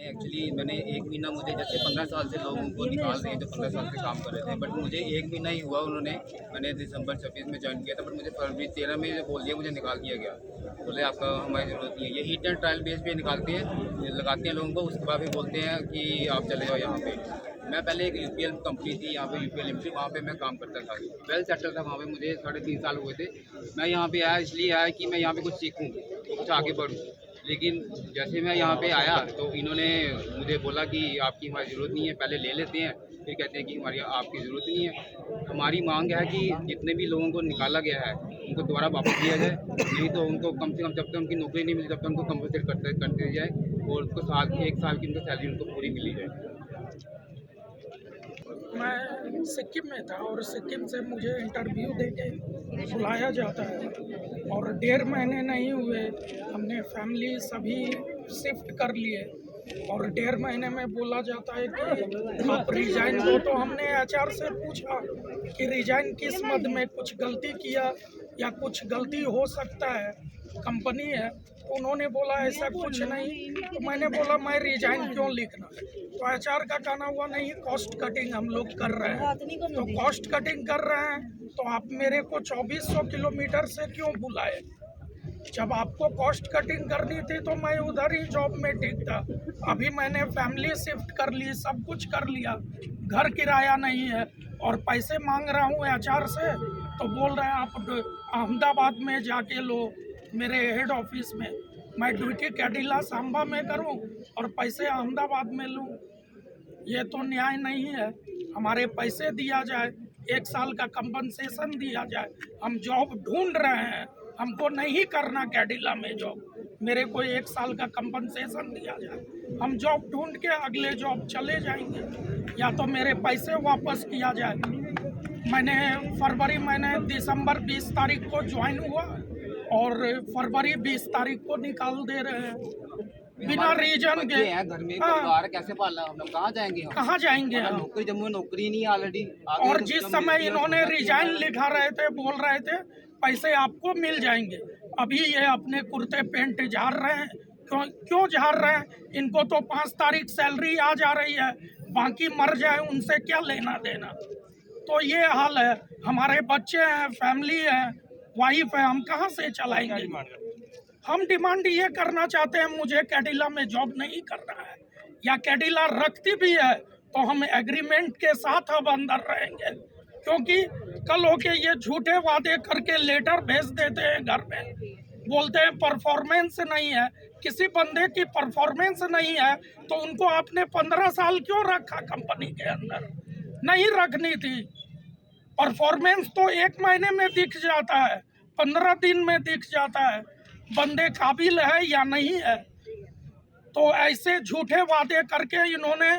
Actually मैंने 1 महीना, मुझे जैसे 15 साल से लोगों को निकाल रहे हैं जो 15 साल से काम कर रहे थे, बट मुझे 1 महीना ही हुआ उन्होंने। मैंने दिसंबर 26 में ज्वाइन किया था, बट मुझे फरवरी 13 में जो बोल दिया, मुझे निकाल दिया गया। बोले आपका हमारी ज़रूरत नहीं है। ये हिट एंड ट्रायल बेस पे निकालते हैं, लगाते हैं लोगों को, उसके बाद भी बोलते हैं कि आप चले जाओ यहाँ पे। मैं पहले एक यूपीएल कंपनी थी यहाँ पे, यूपीएल लिमिटेड, वहाँ पे मैं काम करता था, वेल सेटल था वहाँ पे। मुझे 3.5 साल हुए थे। मैं यहाँ पे आया इसलिए आया कि मैं यहाँ पे कुछ सीखूँ, कुछ आगे बढ़ूँ। लेकिन जैसे मैं यहाँ पे आया तो इन्होंने मुझे बोला कि आपकी हमारी ज़रूरत नहीं है, पहले ले लेते हैं, फिर कहते हैं कि हमारी आपकी ज़रूरत नहीं है। हमारी मांग है कि जितने भी लोगों को निकाला गया है उनको दोबारा वापस दिया जाए, नहीं तो उनको कम से कम जब तक उनकी नौकरी नहीं मिली तब तक उनको कंपनसेट करते जाए, और उनको 1 साल की उनको सैलरी उनको पूरी मिली जाए। मैं सिक्किम में था और सिक्किम से मुझे इंटरव्यू देके बुलाया जाता है और 1.5 महीने नहीं हुए, हमने फैमिली सभी शिफ्ट कर लिए और 1.5 महीने में बोला जाता है कि आप रिजाइन दो। तो हमने एचआर से पूछा कि रिजाइन किस मद में, कुछ गलती किया या कुछ गलती हो सकता है, कंपनी है। तो उन्होंने बोला ऐसा कुछ नहीं। तो मैंने बोला मैं रिजाइन क्यों लिखना। तो एचआर का कहना हुआ नहीं, कॉस्ट कटिंग हम लोग कर रहे हैं। तो कॉस्ट कटिंग कर रहे हैं तो आप मेरे को 2400 किलोमीटर से क्यों बुलाए। जब आपको कॉस्ट कटिंग करनी थी तो मैं उधर ही जॉब में ठीक था। अभी मैंने फैमिली शिफ्ट कर ली, सब कुछ कर लिया, घर किराया नहीं है और पैसे मांग रहा हूँ एचआर से। तो बोल रहे हैं आप अहमदाबाद में जाके लो, मेरे हेड ऑफिस में। मैं ड्यूटी कैडिला सांबा में करूं और पैसे अहमदाबाद में लूं। ये तो न्याय नहीं है। हमारे पैसे दिया जाए, 1 साल का कंपनसेशन दिया जाए। हम जॉब ढूंढ रहे हैं, हमको नहीं करना कैडिला में जॉब, मेरे को 1 साल का कंपनसेशन दिया जाए। हम जॉब ढूंढ के अगले जॉब चले जाएंगे, या तो मेरे पैसे वापस किया जाए। मैंने दिसंबर 20 तारीख को ज्वाइन हुआ और फरवरी 20 तारीख को निकाल दे रहे हैं बिना रीजन के। घर में परिवार कैसे पालना, हम लोग कहाँ जाएंगे? कहाँ जाएंगे हम? नौकरी, जम्मू में नौकरी नहीं ऑलरेडी। और जिस समय इन्होंने रिजाइन लिखा रहे थे, बोल रहे थे पैसे आपको मिल जाएंगे, अभी ये अपने कुर्ते पेंट झाड़ रहे हैं। क्यों झाड़ रहे हैं? इनको तो 5 तारीख सैलरी आ जा रही है, बाकी मर जाए उनसे क्या लेना देना। तो ये हाल है। हमारे बच्चे हैं, फैमिली है, वाइफ है, हम कहाँ से चलाएंगे। हम डिमांड ये करना चाहते हैं, मुझे कैडिला में जॉब नहीं करना है, या कैडिला रखती भी है तो हम एग्रीमेंट के साथ अब अंदर रहेंगे। क्योंकि कल होके ये झूठे वादे करके लेटर भेज देते हैं घर में, बोलते हैं परफॉर्मेंस नहीं है। किसी बंदे की परफॉर्मेंस नहीं है तो उनको आपने 15 साल क्यों रखा कंपनी के अंदर? नहीं रखनी थी। परफॉर्मेंस तो 1 महीने में दिख जाता है, 15 दिन में दिख जाता है, बंदे काबिल है या नहीं है। तो ऐसे झूठे वादे करके इन्होंने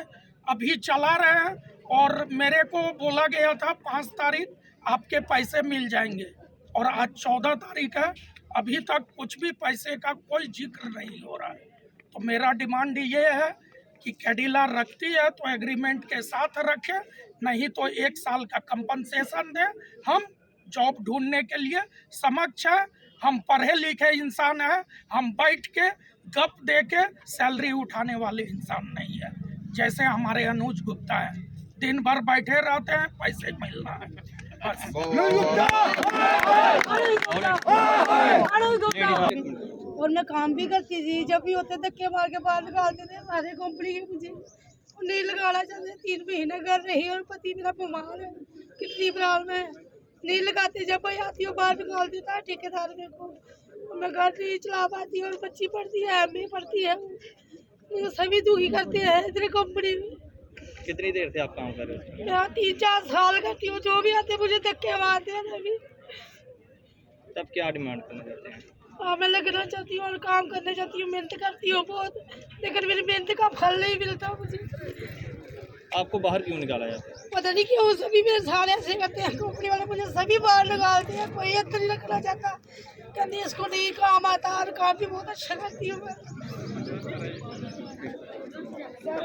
अभी चला रहे हैं। और मेरे को बोला गया था 5 तारीख आपके पैसे मिल जाएंगे, और आज 14 तारीख है, अभी तक कुछ भी पैसे का कोई जिक्र नहीं हो रहा है। तो मेरा डिमांड ये है कि कैडिला रखती है तो एग्रीमेंट के साथ रखे, नहीं तो 1 साल का कंपनसेशन दे। हम जॉब ढूंढने के लिए समक्ष है, हम पढ़े लिखे इंसान हैं, हम बैठ के गप दे के सैलरी उठाने वाले इंसान नहीं है जैसे हमारे अनुज गुप्ता है। दिन भर बैठे रहते हैं, पैसे मिलना है बस। और मैं काम भी करती थी, जब भी होते धक्के मार के बाहर निकालते थे सारे कंपनी के। मुझे नहीं लगाना चाहते, 3 महीने कर रही और पति मेरा बीमार है, कितनी प्रॉब्लम है, नहीं लगाते। जब मैं आती हूँ बाहर निकाल देता है ठेकेदार मेरे को, मैं घर नहीं चला पाती और बच्ची पढ़ती है, एमए पढ़ती है, मुझे सभी दुखी करते हैं इतनी कंपनी में। कितनी देर से आप काम कर रहे हो? मैं 3-4 साल करती हूँ, जो भी आते मुझे धक्के मारते हैं सभी। तब क्या डिमांड करना चाहते हैं? हाँ, मैं लगना चाहती हूँ और काम करना चाहती हूँ, मेहनत करती हूँ बहुत, लेकिन मेरी मेहनत का फल नहीं मिलता मुझे। आपको बाहर क्यों निकाला जाता है? पता नहीं क्यों सभी मेरे सारे ऐसे करते हैं, कंपनी वाले मुझे सभी बाहर निकालते हैं, कोई अंदर नहीं रखना चाहता, कहते इसको नहीं काम आता। और काम भी बहुत अच्छा करती हूँ मैं।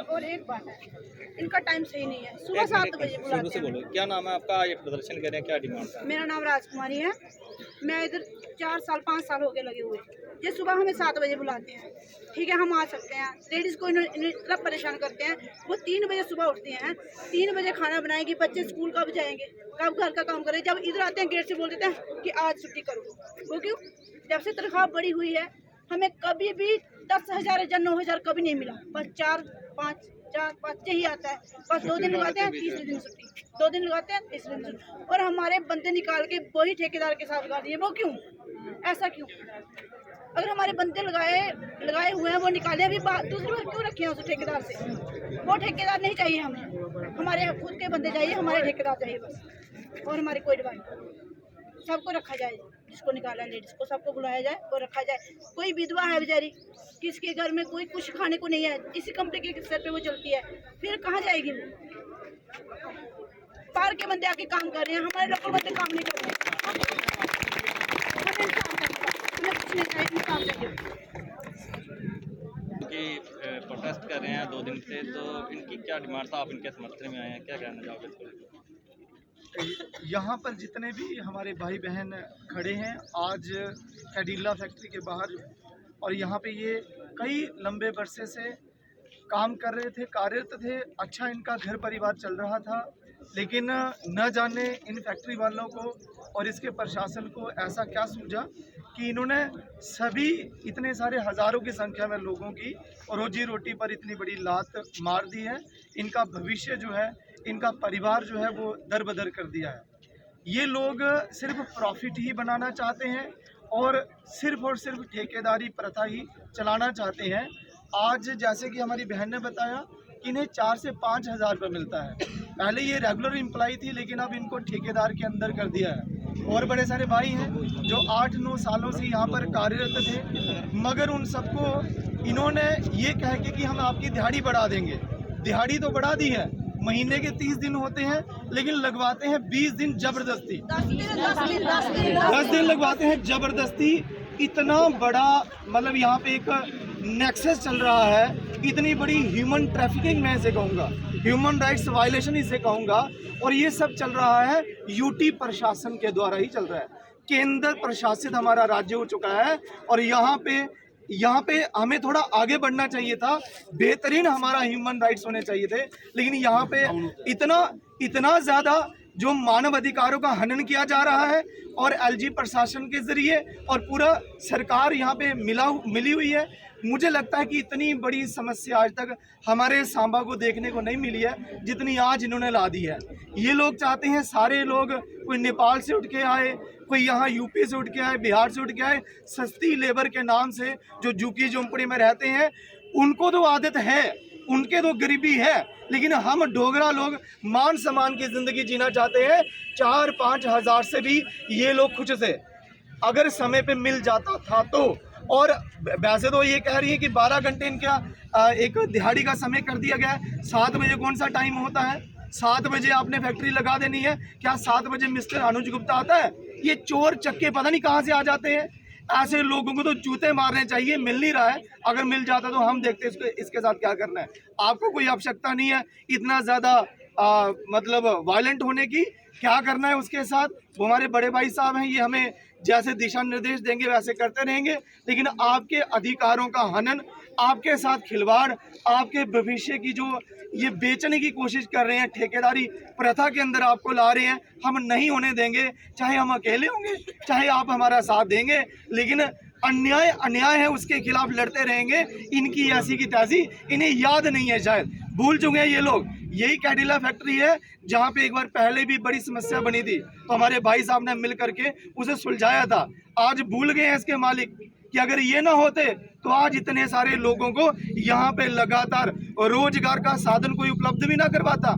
और एक बात है, इनका टाइम सही नहीं है, सुबह 7 बजे बुलाते हैं। बोलो, क्या नाम है आपका? ये प्रदर्शन कर रहे हैं, क्या डिमांड है? मेरा नाम राजकुमारी है, मैं इधर 4 साल 5 साल हो गए लगे हुए। ये सुबह हमें 7 बजे बुलाते हैं, ठीक है, हम आ सकते हैं। लेडीज़ को इतना परेशान करते हैं, वो 3 बजे सुबह उठती हैं, 3 बजे खाना बनाएगी, बच्चे स्कूल कब जाएंगे, कब घर का काम करें। जब इधर आते हैं गेट से बोल देते हैं कि आज छुट्टी करो। वो क्यों? जब से तनख्वाह बढ़ी हुई है हमें कभी भी 10,000 या 9,000 कभी नहीं मिला। बस 4-5 यही आता है। बस 2 दिन लगाते हैं, तीसरे दिन छुट्टी, 2 दिन लगाते हैं, तीसरे दिन छुट्टी। और हमारे बंदे निकाल के वही ठेकेदार के साथ लगा दिए। वो क्यों? ऐसा क्यों? अगर हमारे बंदे लगाए हुए हैं वो निकाले, अभी दूसरी बार क्यों रखे हैं उस ठेकेदार से? वो ठेकेदार नहीं चाहिए हमें, हमारे खुद के बंदे चाहिए, हमारे ठेकेदार चाहिए बस। और हमारी कोई डिमांड नहीं। सबको रखा जाए, जिसको निकाला है लेडीज़ को सबको बुलाया जाए और रखा जाए। कोई विधवा है बेचारी, किसके घर में कोई कुछ खाने को नहीं है, इसी कंपनी के सर पे वो चलती है, फिर कहाँ जाएगी वो? बाहर के बंदे आके काम कर रहे हैं, हमारे लोकल बंदे काम नहीं कर रहे हैं। कुछ नहीं चाहिए, काम चाहिए। क्योंकि प्रोटेस्ट कर रहे हैं 2 दिन से, तो इनकी क्या डिमांड था? आप इनके समर्थन में आए हैं, क्या कहना चाहोगे इसको? यहाँ पर जितने भी हमारे भाई बहन खड़े हैं आज कैडिला फैक्ट्री के बाहर, और यहाँ पे ये कई लंबे बरसे से काम कर रहे थे, कार्यरत थे, अच्छा इनका घर परिवार चल रहा था। लेकिन न जाने इन फैक्ट्री वालों को और इसके प्रशासन को ऐसा क्या सूझा कि इन्होंने सभी इतने सारे हज़ारों की संख्या में लोगों की रोजी रोटी पर इतनी बड़ी लात मार दी है। इनका भविष्य जो है, इनका परिवार जो है वो दर-बदर कर दिया है। ये लोग सिर्फ प्रॉफिट ही बनाना चाहते हैं और सिर्फ ठेकेदारी प्रथा ही चलाना चाहते हैं। आज जैसे कि हमारी बहन ने बताया कि इन्हें 4 से 5 हज़ार रुपये मिलता है। पहले ये रेगुलर एम्प्लॉई थी, लेकिन अब इनको ठेकेदार के अंदर कर दिया है। और बड़े सारे भाई हैं जो 8-9 सालों से यहाँ पर कार्यरत थे, मगर उन सबको इन्होंने ये कह के कि हम आपकी दिहाड़ी बढ़ा देंगे। दिहाड़ी तो बढ़ा दी है, महीने के 30 दिन होते हैं, लेकिन लगवाते हैं 20 दिन जबरदस्ती, 10 दिन लगवाते हैं जबरदस्ती। इतना बड़ा मतलब यहाँ पे एक नेक्सस चल रहा है, इतनी बड़ी ह्यूमन ट्रैफिकिंग मैं इसे कहूँगा, ह्यूमन राइट्स वायलेशन इसे कहूँगा। और ये सब चल रहा है यूटी प्रशासन के द्वारा ही चल रहा है। केंद्र प्रशासित हमारा राज्य हो चुका है और यहाँ पे हमें थोड़ा आगे बढ़ना चाहिए था, बेहतरीन हमारा ह्यूमन राइट्स होने चाहिए थे। लेकिन यहाँ पे इतना ज़्यादा जो मानव अधिकारों का हनन किया जा रहा है और एलजी प्रशासन के ज़रिए और पूरा सरकार यहाँ पे मिली हुई है। मुझे लगता है कि इतनी बड़ी समस्या आज तक हमारे सांबा को देखने को नहीं मिली है जितनी आज इन्होंने ला दी है। ये लोग चाहते हैं सारे लोग, कोई नेपाल से उठ के आए, कोई यहाँ यूपी से उठ के आए, बिहार से उठ के आए, सस्ती लेबर के नाम से जो झुग्गी झोंपड़ी में रहते हैं, उनको तो आदत है, उनके तो गरीबी है। लेकिन हम डोगरा लोग मान सम्मान की ज़िंदगी जीना चाहते हैं। 4-5 हज़ार से भी ये लोग खुश से अगर समय पे मिल जाता था तो। और वैसे तो ये कह रही है कि 12 घंटे इनका एक दिहाड़ी का समय कर दिया गया है। 7 बजे कौन सा टाइम होता है? 7 बजे आपने फैक्ट्री लगा देनी है। क्या 7 बजे मिस्टर अनुज गुप्ता आता है? ये चोर चक्के पता नहीं कहाँ से आ जाते हैं। ऐसे लोगों को तो जूते मारने चाहिए। मिल नहीं रहा है, अगर मिल जाता तो हम देखते इसके साथ क्या करना है। आपको कोई आवश्यकता नहीं है इतना ज़्यादा मतलब वायलेंट होने की। क्या करना है उसके साथ, वो हमारे बड़े भाई साहब हैं, ये हमें जैसे दिशा निर्देश देंगे वैसे करते रहेंगे। लेकिन आपके अधिकारों का हनन, आपके साथ खिलवाड़, आपके भविष्य की जो ये बेचने की कोशिश कर रहे हैं, ठेकेदारी प्रथा के अंदर आपको ला रहे हैं, हम नहीं होने देंगे। चाहे हम अकेले होंगे, चाहे आप हमारा साथ देंगे, लेकिन अन्याय है उसके खिलाफ लड़ते रहेंगे। इनकी ऐसी की तैसी इन्हें याद नहीं है, शायद भूल चुके हैं ये लोग। यही कैडिला फैक्ट्री है जहाँ पे एक बार पहले भी बड़ी समस्या बनी थी, तो हमारे भाई साहब ने मिल करके उसे सुलझाया था। आज भूल गए हैं इसके मालिक कि अगर ये ना होते तो आज इतने सारे लोगों को यहाँ पे लगातार रोजगार का साधन कोई उपलब्ध भी ना करवाता।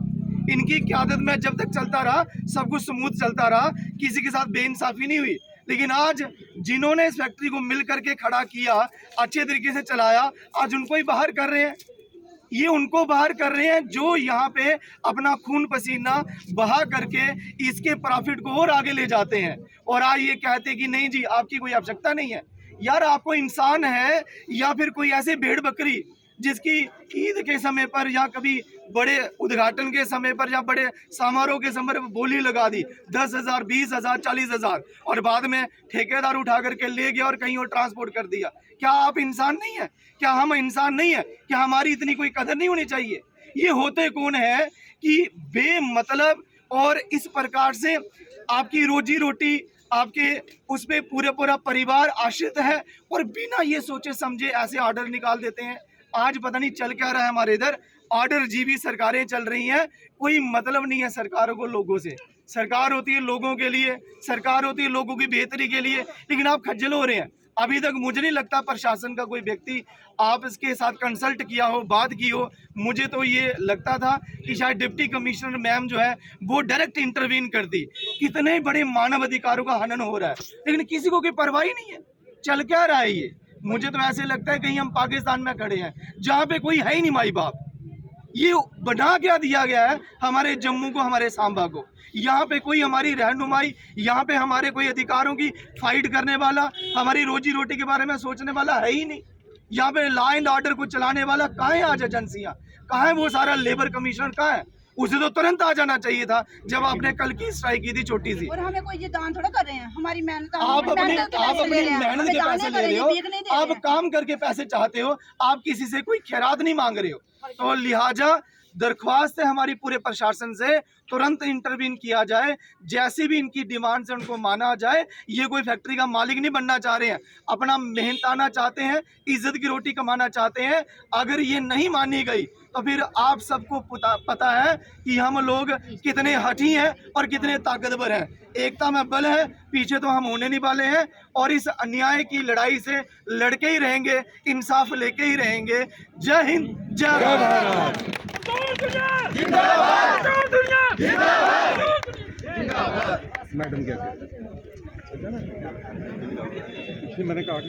इनकी क़यादत में जब तक चलता रहा, सब कुछ स्मूथ चलता रहा, किसी के साथ बेइंसाफी नहीं हुई। लेकिन आज जिन्होंने इस फैक्ट्री को मिल करके खड़ा किया, अच्छे तरीके से चलाया, आज उनको ही बाहर कर रहे हैं। ये उनको बाहर कर रहे हैं जो यहाँ पे अपना खून पसीना बहा करके इसके प्रॉफिट को और आगे ले जाते हैं। और आज ये कहते हैं कि नहीं जी आपकी कोई आवश्यकता नहीं है। यार आपको इंसान है या फिर कोई ऐसे भेड़ बकरी जिसकी ईद के समय पर या कभी बड़े उद्घाटन के समय पर या बड़े समारोह के समय पर बोली लगा दी 10,000, 20,000, 40,000 और बाद में ठेकेदार उठा करके ले गया और कहीं और ट्रांसपोर्ट कर दिया। क्या आप इंसान नहीं है? क्या हम इंसान नहीं है? क्या हमारी इतनी कोई कदर नहीं होनी चाहिए? ये होते कौन है कि बेमतलब और इस प्रकार से आपकी रोजी रोटी आपके उस पे पूरा परिवार आश्रित है और बिना ये सोचे समझे ऐसे ऑर्डर निकाल देते हैं। आज पता नहीं चल क्या रहा है हमारे इधर, ऑर्डर जीवी सरकारें चल रही हैं। कोई मतलब नहीं है सरकारों को लोगों से। सरकार होती है लोगों के लिए, सरकार होती है लोगों की बेहतरी के लिए, लेकिन आप खज्जल हो रहे हैं। अभी तक मुझे नहीं लगता प्रशासन का कोई व्यक्ति आप इसके साथ कंसल्ट किया हो, बात की हो। मुझे तो ये लगता था कि शायद डिप्टी कमिश्नर मैम जो है वो डायरेक्ट इंटरवीन करती। कितने बड़े मानव अधिकारों का हनन हो रहा है, लेकिन किसी को कोई परवाह ही नहीं है। चल क्या रहा है ये? मुझे तो ऐसे लगता है कहीं हम पाकिस्तान में खड़े हैं जहाँ पे कोई है ही नहीं माई बाप। ये बना क्या दिया गया है हमारे जम्मू को, हमारे सांबा को। यहाँ पे कोई हमारी रहनुमाई, यहाँ पे हमारे कोई अधिकारों की फाइट करने वाला, हमारी रोजी रोटी के बारे में सोचने वाला है ही नहीं। यहाँ पे लॉ एंड ऑर्डर को चलाने वाला कहाँ है? आज एजेंसियाँ कहाँ है? वो सारा लेबर कमिश्नर कहाँ है? उसे तो तुरंत आ जाना चाहिए था जब आपने कल की स्ट्राइक की थी छोटी सी। और हमें कोई ये दान थोड़ा कर रहे हैं, हमारी मेहनत आप अपनी मेहनत के पैसे ले रहे हो, आप काम करके पैसे चाहते हो, आप किसी से कोई खैरात नहीं मांग रहे हो। तो लिहाजा दरख्वास्त है हमारी पूरे प्रशासन से, तुरंत इंटरवीन किया जाए। जैसी भी इनकी डिमांड से उनको माना जाए। ये कोई फैक्ट्री का मालिक नहीं बनना चाह रहे हैं, अपना मेहनताना चाहते हैं, इज्जत की रोटी कमाना चाहते हैं। अगर ये नहीं मानी गई तो फिर आप सबको पता है कि हम लोग कितने हठी हैं और कितने ताकतवर हैं। एकता में बल है, पीछे तो हम होने नहीं वाले हैं और इस अन्याय की लड़ाई से लड़के ही रहेंगे, इंसाफ लेके ही रहेंगे। जय हिंद, जय भारत। मैडम क्या कहते हैं? मैंने कहा